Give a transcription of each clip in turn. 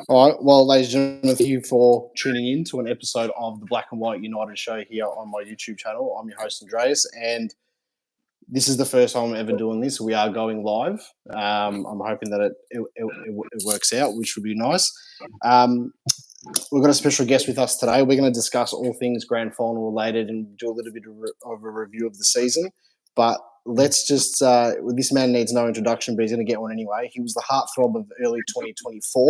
All right. Well, ladies and gentlemen, thank you for tuning in to an episode of the Black and White United show here on my YouTube channel. I'm your host, Andreas, and this is the first time I'm ever doing this. We are going live. I'm hoping that it works out, which would be nice. We've got a special guest with us today. We're going to discuss all things grand final related and do a little bit of a review of the season. But let's just, this man needs no introduction, but he's going to get one anyway. He was the heartthrob of early 2024.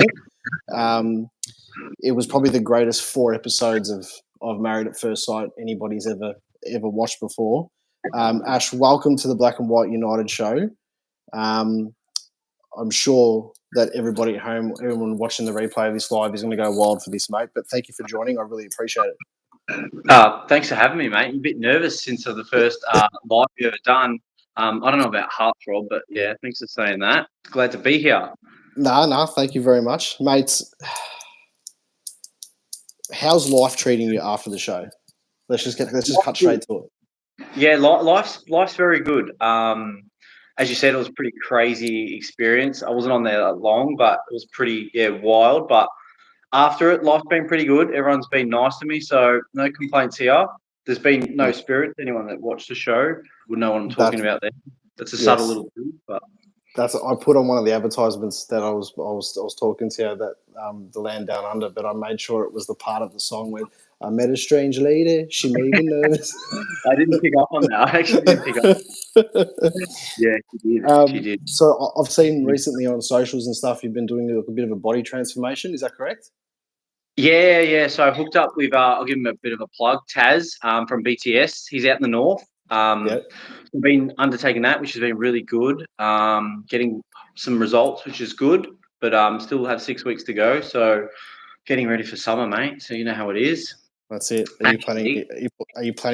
It was probably the greatest 4 episodes of Married at First Sight anybody's ever watched before. Ash, welcome to the Black and White United show. I'm sure that everybody at home, everyone watching the replay of this live is going to go wild for this, mate. But thank you for joining. I really appreciate it. Thanks for having me, mate. I'm a bit nervous since the first live you've ever done. I don't know about heartthrob, but yeah, thanks for saying that. Glad to be here. No, thank you very much, mates. How's life treating you after the show? Let's just cut straight to it. Yeah, life's very good. As you said, it was a pretty crazy experience. I wasn't on there that long, but it was pretty wild. But after it, life's been pretty good. Everyone's been nice to me, so no complaints here. There's been no spirits. Anyone that watched the show would know what I'm talking about there. That's a subtle little thing, but I put on one of the advertisements that I was talking to you that the Land Down Under, but I made sure it was the part of the song where I met a strange lady. She made me nervous. I didn't pick up on that. I actually didn't pick up. Yeah, she did. So I've seen recently on socials and stuff you've been doing a bit of a body transformation. Is that correct? Yeah. So I hooked up with, I'll give him a bit of a plug, Taz from BTS. He's out in the north. I've been undertaking that, which has been really good. Getting some results, which is good, but still have 6 weeks to go. So getting ready for summer, mate. So you know how it is. That's it. Are you planning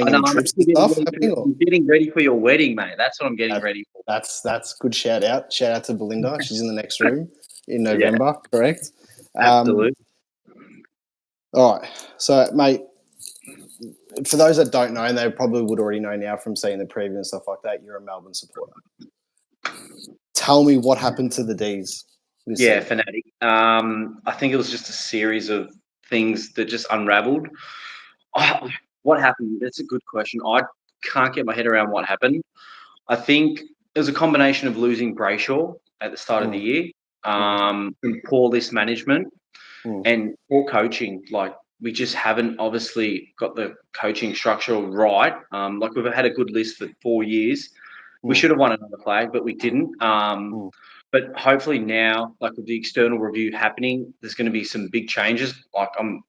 any trips and stuff happening? I'm getting ready for your wedding, mate. That's what I'm getting ready for. That's good. Shout out to Belinda. She's in the next room in November, correct? Absolutely. All right. So, mate, for those that don't know, and they probably would already know now from seeing the preview and stuff like that, you're a Melbourne supporter. Tell me what happened to the D's. Yeah, fanatic. I think it was just a series of things that just unravelled. What happened? That's a good question. I can't get my head around what happened. I think it was a combination of losing Brayshaw at the start of the year, and poor list management, and poor coaching. Like, we just haven't obviously got the coaching structure right. Like, we've had a good list for 4 years. We should have won another flag, but we didn't. But hopefully now, like with the external review happening, there's going to be some big changes. Like, I'm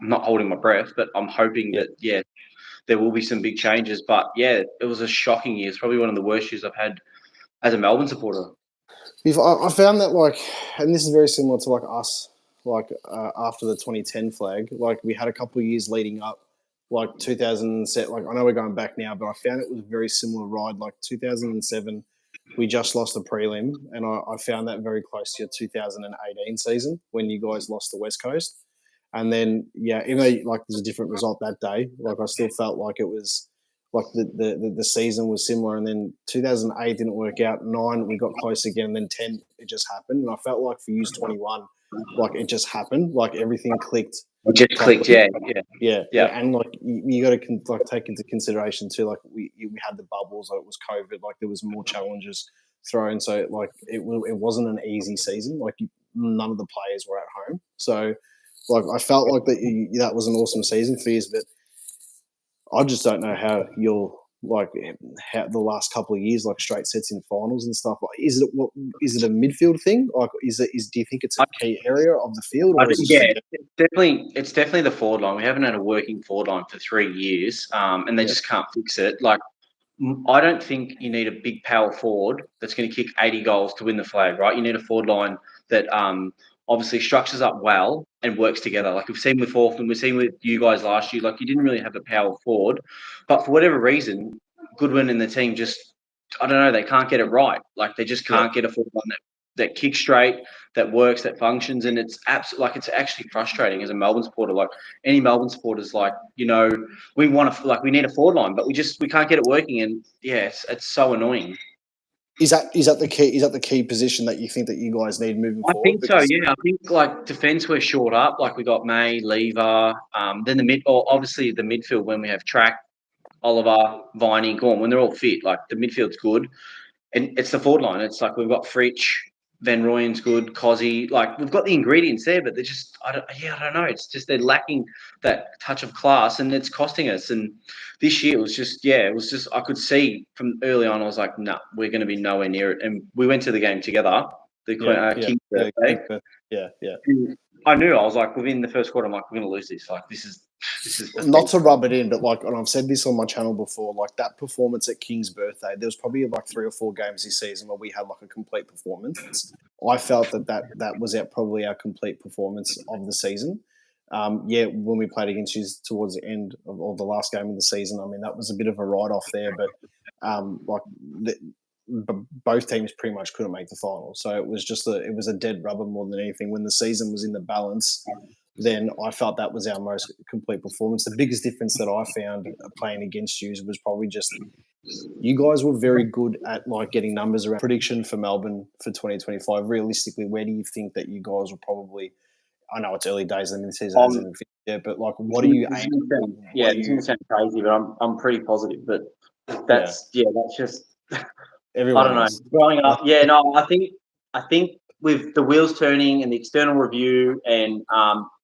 not holding my breath, but I'm hoping that, there will be some big changes. But, yeah, it was a shocking year. It's probably one of the worst years I've had as a Melbourne supporter. I found that, like, and this is very similar to, like, us, like, after the 2010 flag. Like, we had a couple of years leading up, like 2007. Like, I know we're going back now, but I found it was a very similar ride. Like 2007, we just lost the prelim, and I found that very close to your 2018 season when you guys lost the West Coast. And then, even though, like, there's a different result that day, like, I still felt like it was like the season was similar. And then 2008 didn't work out. 9, we got close again. And then 10, it just happened. And I felt like for Use 21, like, it just happened. Like, everything clicked. It just clicked, yeah. And, like, you got to, like, take into consideration too, like, we had the bubbles, like, it was COVID, like, there was more challenges thrown. So, like, it wasn't an easy season. Like, none of the players were at home. So, like, I felt like that was an awesome season for you, but I just don't know how you'll, like, how the last couple of years, like, straight sets in finals and stuff. Like, is it a midfield thing? Like, do you think it's a key area of the field? Or it's definitely the forward line. We haven't had a working forward line for 3 years, and they just can't fix it. Like, I don't think you need a big power forward that's going to kick 80 goals to win the flag, right? You need a forward line that obviously structures up well and works together. Like, we've seen with Auckland, we've seen with you guys last year. Like, you didn't really have a power forward, but for whatever reason, Goodwin and the team just, I don't know, they can't get it right. Like, they just can't get a forward line that kicks straight, that works, that functions, and it's it's actually frustrating as a Melbourne supporter. Like, any Melbourne supporters, like, we want to, like, we need a forward line, but we can't get it working, and it's so annoying. Is that the key? Is that the key position that you think that you guys need moving I forward? think so. Because Yeah, I think like defense we're short up. Like we got May, Lever, then the mid. Or obviously the midfield when we have Track, Oliver, Viney, Gorn, when they're all fit, like the midfield's good. And it's the forward line. It's like we've got Fritsch, Van Rooyen's good, Cozzy. Like we've got the ingredients there, but they're just I don't know. It's just they're lacking that touch of class, and it's costing us. And this year it was just I could see from early on. I was like, no, we're going to be nowhere near it. And we went to the game together, the King's birthday. Yeah. And I knew I was like within the first quarter, I'm like, we're going to lose this. Like this is Not pathetic. to rub it in, but like, and I've said this on my channel before, like that performance at King's birthday, there was probably like 3 or 4 games this season where we had like a complete performance. I felt that was probably our complete performance of the season. When we played against you towards the end of or the last game of the season, I mean that was a bit of a write off there, but both teams pretty much couldn't make the final, so it was a dead rubber more than anything. When the season was in the balance, then I felt that was our most complete performance. The biggest difference that I found playing against you was probably just you guys were very good at like getting numbers around. Prediction for Melbourne for 2025. Realistically, where do you think that you guys will probably? I know it's early days and the season hasn't even finished yet, but like, what are you aiming for? Yeah, this is going to sound crazy, but I'm pretty positive. But that's just everyone I don't know. else. Growing up, I think with the wheels turning and the external review and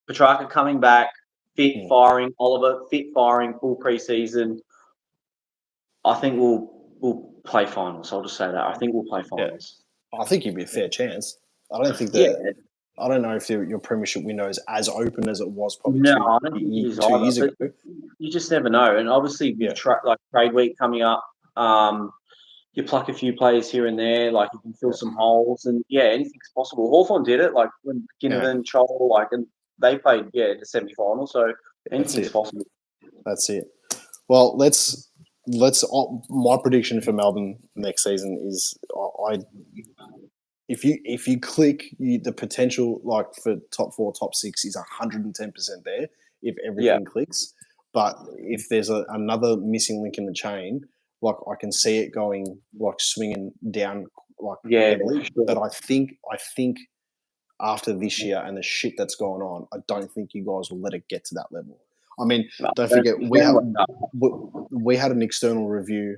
Petrarca coming back, fit, firing, Oliver, fit, firing, full preseason, I think we'll play finals. I'll just say that. I think we'll play finals. Yeah. I think you'd be a fair chance. I don't think I don't know if your premiership window is as open as it was probably I don't think it is 2 years ago. You just never know. And obviously, with like trade week coming up, you pluck a few players here and there, like you can fill some holes, and anything's possible. Hawthorn did it, like when Ginnivan, Chol, like, and they played the semi-final, so anything's possible. That's it. Well, let's. My prediction for Melbourne next season is if you click the potential like for top 4, top 6 is 110% there if everything clicks. But if there's another missing link in the chain, like I can see it going like swinging down like heavily. Sure. But I think after this year and the shit that's going on, I don't think you guys will let it get to that level. I mean, don't forget we had an external review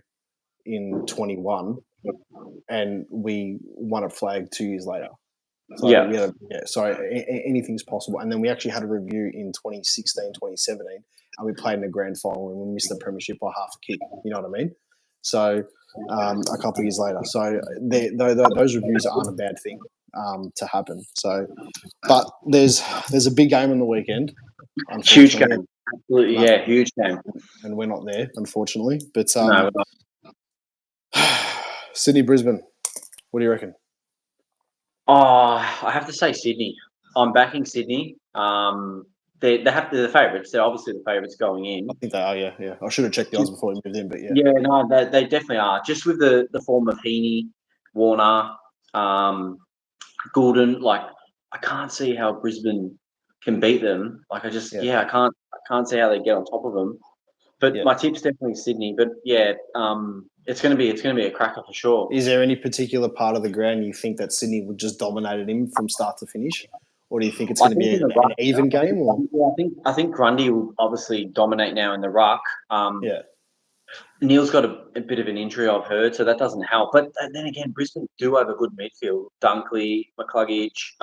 in 21 and we won a flag 2 years later. So anything's possible. And then we actually had a review in 2016, 2017, and we played in the grand final and we missed the premiership by half a kick. You know what I mean? So a couple of years later. So those reviews aren't a bad thing to happen. So, but there's a big game on the weekend. Huge game. Absolutely, huge game. And we're not there, unfortunately. But no, Sydney, Brisbane. What do you reckon? Oh, I have to say Sydney. I'm backing Sydney. They have to the favourites. They're obviously the favourites going in. I think they are. Yeah. I should have checked the odds before we moved in, but Yeah, no, they definitely are. Just with the form of Heaney, Warner, Goulden, like I can't see how Brisbane can beat them. Like I just I can't see how they get on top of them. But my tip's definitely Sydney. But it's gonna be a cracker for sure. Is there any particular part of the ground you think that Sydney would just dominated him from start to finish, or do you think it's going to be an even game? Or I think Grundy will obviously dominate now in the ruck. Neil's got a bit of an injury, I've heard, so that doesn't help. But then again, Brisbane do have a good midfield. Dunkley, McCluggage.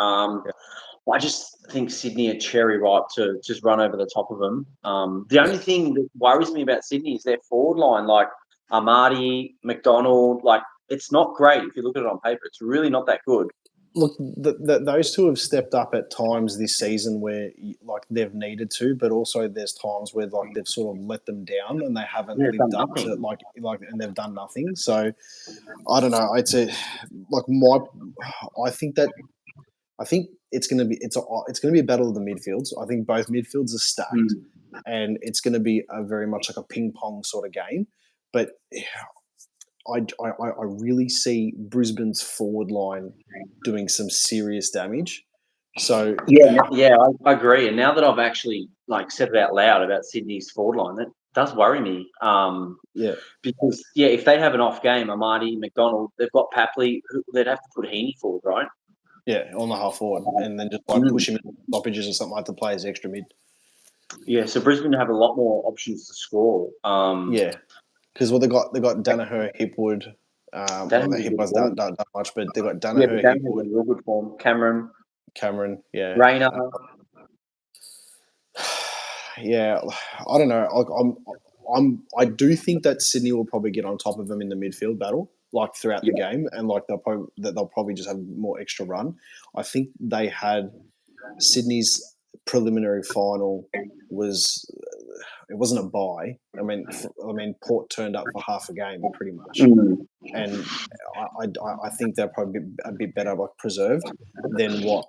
I just think Sydney are cherry ripe to just run over the top of them. The only thing that worries me about Sydney is their forward line, like Amadi, McDonald. Like it's not great if you look at it on paper. It's really not that good. Look, those two have stepped up at times this season where like they've needed to, but also there's times where like they've sort of let them down and they haven't lived up to like and they've done nothing. So I don't know. I think it's going to be a battle of the midfields. I think both midfields are stacked, and it's going to be a very much like a ping pong sort of game. But I really see Brisbane's forward line doing some serious damage. So I agree. And now that I've actually like said it out loud about Sydney's forward line, does worry me. Yeah, Because if they have an off game, Amadi, McDonald, they've got Papley, they'd have to put Heaney forward, right? yeah, on the half forward, and then just push him in stoppages or something like to play as extra mid. Yeah, so Brisbane have a lot more options to score. Yeah, because they got Danaher, Hipwood. Not that Hipwood's done much, but they've got Yeah, but Danaher, Danaher's Hipwood, in real good form. Cameron, yeah, Rayner. Yeah, I don't know. I do think that Sydney will probably get on top of them in the midfield battle, like throughout the game, and like they'll probably just have more extra run. I think they had Sydney's preliminary final was it wasn't a bye. I mean, Port turned up for half a game pretty much, and I think they're probably a bit better like preserved than what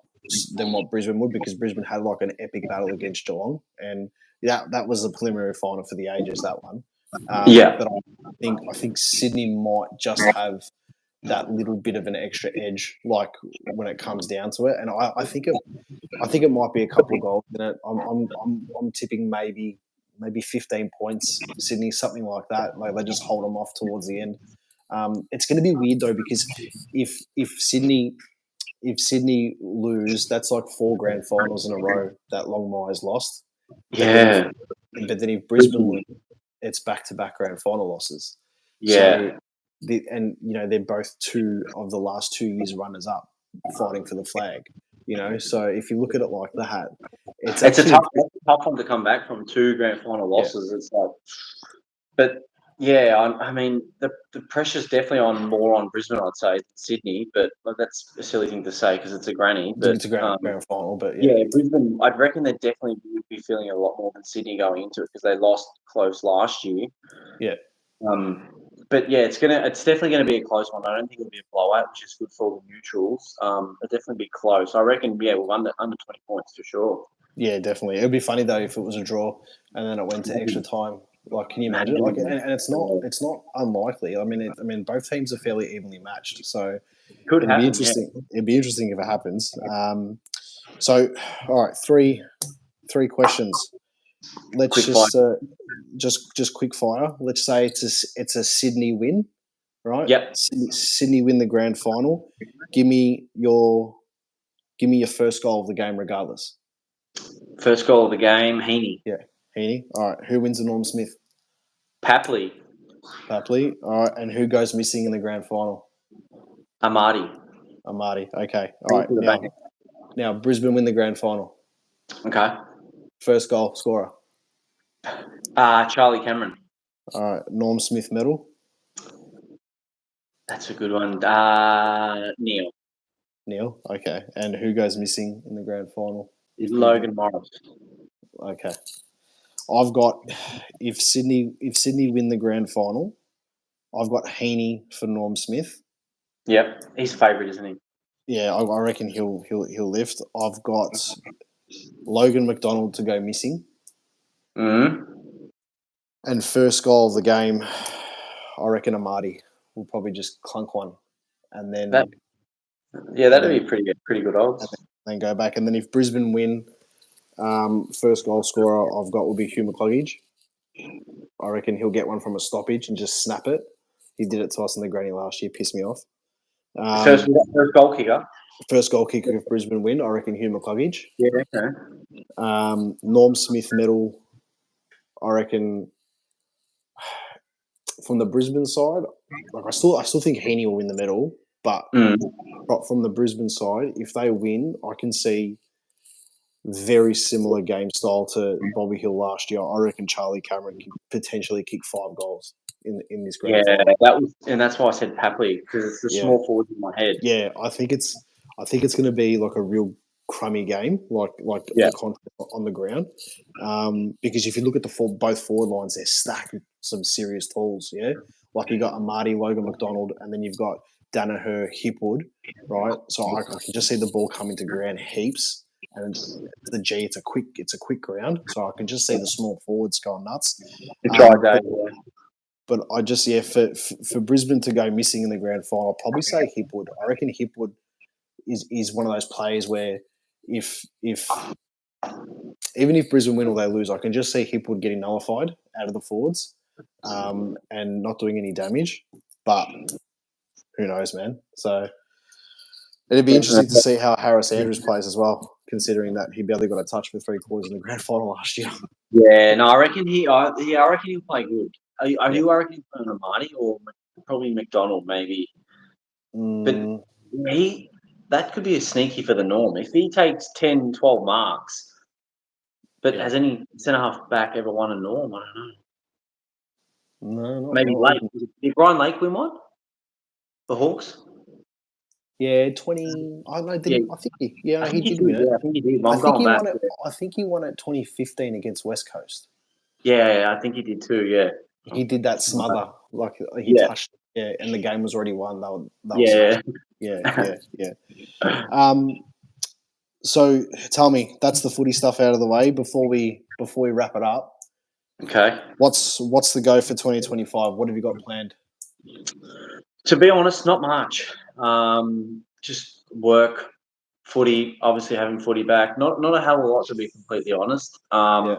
Brisbane would, because Brisbane had like an epic battle against Geelong, and that was the preliminary final for the ages, that one. But I think Sydney might just have that little bit of an extra edge, like when it comes down to it, and I think it might be a couple of goals in it. I'm tipping maybe 15 points Sydney, something like that. Like they just hold them off towards the end. It's going to be weird though, because if Sydney lose, that's like 4 grand finals in a row that Longmire's lost. But then if Brisbane lose, it's back-to-back grand final losses. Yeah. So they're both 2 of the last 2 years runners up fighting for the flag. So if you look at it like that, it's a actually tough one to come back from 2 grand final losses. It's like, but I mean the pressure's definitely more on Brisbane, I'd say, than Sydney. But that's a silly thing to say because it's a granny. But it's a grand final. But Brisbane, I'd reckon they definitely would be feeling a lot more than Sydney going into it because they lost close last year. Yeah. But it's definitely gonna be a close one. I don't think it'll be a blowout, which is good for all the neutrals. It'll definitely be close. I reckon. We'll under 20 points for sure. Yeah, definitely. It'd be funny though if it was a draw and then it went to extra time. Like, can you imagine? Like, and it's not unlikely. I mean, both teams are fairly evenly matched, so Could it'd be happen. interesting. It'd be interesting if it happens. So, all right, three questions. Let's just quick fire. Let's say it's a Sydney win, right? Yep. Sydney win the grand final. Give me your first goal of the game, regardless. First goal of the game, Heaney. Yeah, Heaney. All right. Who wins the Norm Smith? Papley. All right. And who goes missing in the grand final? Amadi. Okay. All right. Now Brisbane win the grand final. Okay. First goal scorer. Charlie Cameron. All right. Norm Smith medal. That's a good one. Neil. Okay. And who goes missing in the grand final? Logan Morris. Okay. I've got if Sydney win the grand final, I've got Heaney for Norm Smith. Yep, he's favourite, isn't he? Yeah, I reckon he'll lift. I've got Logan McDonald to go missing. And first goal of the game, I reckon Amadi will probably just clunk one, and then that'd be pretty good odds. Then go back, and then if Brisbane win, first goal scorer I've got will be Hugh McCluggage. I reckon he'll get one from a stoppage and just snap it. He did it to us in the granny last year, pissed me off. First goal kicker. First goal kicker if Brisbane win, I reckon Hugh McCluggage. Yeah, okay. Norm Smith medal, I reckon. From the Brisbane side, like I still think Heaney will win the medal, but from the Brisbane side, if they win, I can see very similar game style to Bobby Hill last year. I reckon Charlie Cameron can potentially kick 5 goals in this grand final. That's why I said Papley, because it's the small forwards in my head. Yeah, I think it's going to be like a real crummy game, like the content on the ground. Because if you look at both forward lines, they're stacked with some serious tools. Yeah, like you got Amadi, Logan McDonald, and then you've got Danaher, Hipwood, right? So I can just see the ball coming to ground heaps, and the G, it's a quick ground, so I can just see the small forwards going nuts. But I just for Brisbane to go missing in the grand final, I'll probably say Hipwood. I reckon Hipwood is one of those players where if even if Brisbane win or they lose, I can just see Hipwood getting nullified out of the forwards and not doing any damage. But who knows, man? So it'd be interesting to see how Harris Andrews plays as well, considering that he barely got a touch for 3 quarters in the grand final last year. Yeah, no, I reckon I reckon he'll play good. Are Yeah. you I reckon he'll play on Armani or probably McDonald maybe. But that could be a sneaky for the norm. If he takes 10, 12 marks, but has any centre half back ever won a norm? I don't know. No, not Maybe really. Lake. Did Brian Lake win one? The Hawks? Yeah, 20. I don't know. I think he did win it. Yeah, I think he did. I think he won it. I think he won it 2015 against West Coast. Yeah, I think he did too. Yeah, he did that smother, like he touched. Yeah, and the game was already won. Yeah. So tell me, that's the footy stuff out of the way before we wrap it up. Okay. What's the go for 2025? What have you got planned? To be honest, not much. Just work, footy. Obviously, having footy back. Not a hell of a lot, to be completely honest. I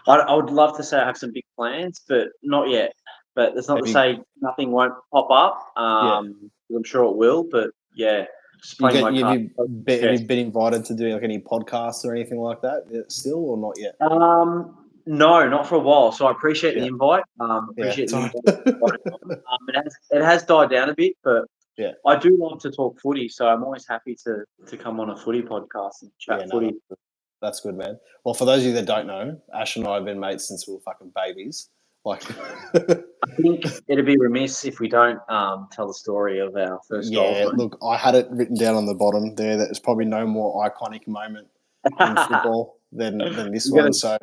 would love to say I have some big plans, but not yet. But that's not to say nothing won't pop up. I'm sure it will. But yeah, just playing my cards. Have you been invited to do like any podcasts or anything like that still, or not yet? No, not for a while. So I appreciate the invite. Appreciate the invite. It has died down a bit, but I do love to talk footy, so I'm always happy to come on a footy podcast and chat footy. That's good, man. Well, for those of you that don't know, Ash and I have been mates since we were fucking babies. Like, I think it'd be remiss if we don't tell the story of our first goal. Yeah, look, I had it written down on the bottom there that there's probably no more iconic moment in football than this one. So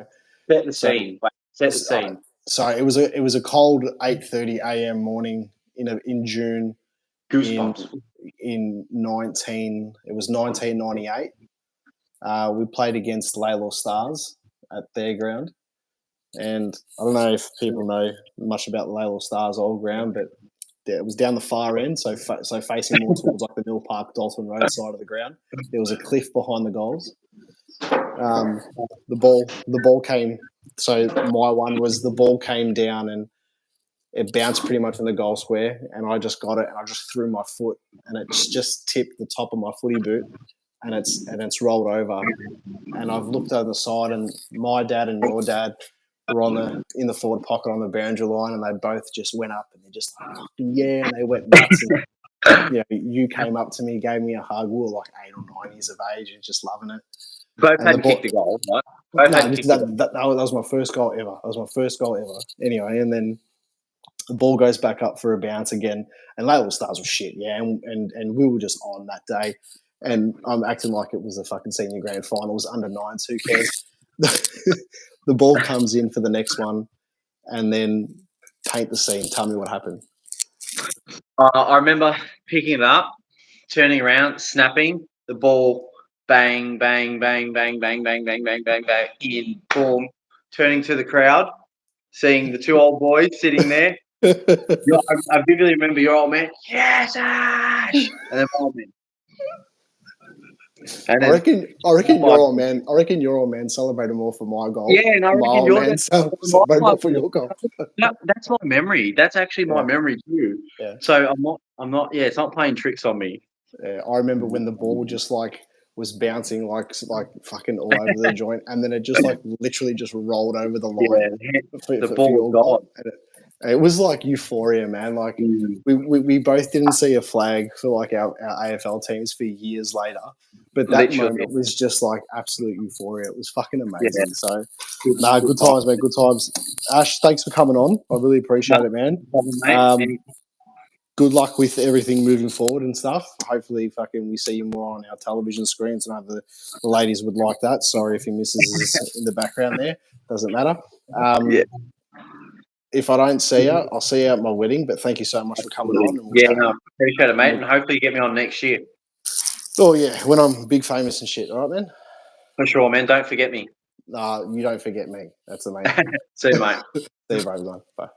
set the scene. Set the scene. So it was a cold 8:30 a.m. morning in June. Goosebumps. In 1998. We played against Laylaw Stars at their ground. And I don't know if people know much about the Laylaw Stars old ground, but it was down the far end, so facing more towards like the Mill Park, Dalton Road side of the ground. There was a cliff behind the goals. The ball came. So my one was the ball came down and it bounced pretty much in the goal square, and I just got it and I just threw my foot and it just tipped the top of my footy boot and it's rolled over. And I've looked over the side and my dad and your dad were in the forward pocket on the boundary line, and they both just went up and they're just like, and they went nuts. And, you came up to me, gave me a hug. We were like 8 or 9 years of age and just loving it. Both had kicked the goal, right? That was my first goal ever. Anyway, and then the ball goes back up for a bounce again, and Laylaw Stars were shit, and we were just on that day. And I'm acting like it was a fucking senior grand final. It was under 9s, who cares? The ball comes in for the next one, and then paint the scene. Tell me what happened. I remember picking it up, turning around, snapping the ball, bang, bang, bang, bang, bang, bang, bang, bang, bang, bang, in, boom, turning to the crowd, seeing the 2 old boys sitting there. I vividly remember your old man, yes, Ash, and then my old man. I reckon your old man. I reckon your old man celebrated more for my goal. Yeah, and I reckon my old man celebrated more for your goal. That's my memory. That's actually my memory too. Yeah. So I'm not. Yeah, it's not playing tricks on me. Yeah, I remember when the ball just was bouncing like fucking all over the joint, and then it just literally just rolled over the line. The ball got. It was like euphoria, man. Like we both didn't see a flag for like our AFL teams for years later, but that moment was just like absolute euphoria. It was fucking amazing. So, good times, man. Good times. Ash, thanks for coming on. I really appreciate it, man. Good luck with everything moving forward and stuff. Hopefully, we see you more on our television screens. And I know the ladies would like that. Sorry if your missus is in the background there. Doesn't matter. If I don't see you, I'll see you at my wedding. But thank you so much for coming on. And appreciate it, mate. And hopefully you get me on next year. Oh, yeah, when I'm big, famous and shit. All right, man? For sure, man. Don't forget me. You don't forget me. That's the main thing. See you, mate. See you, bro. Bye.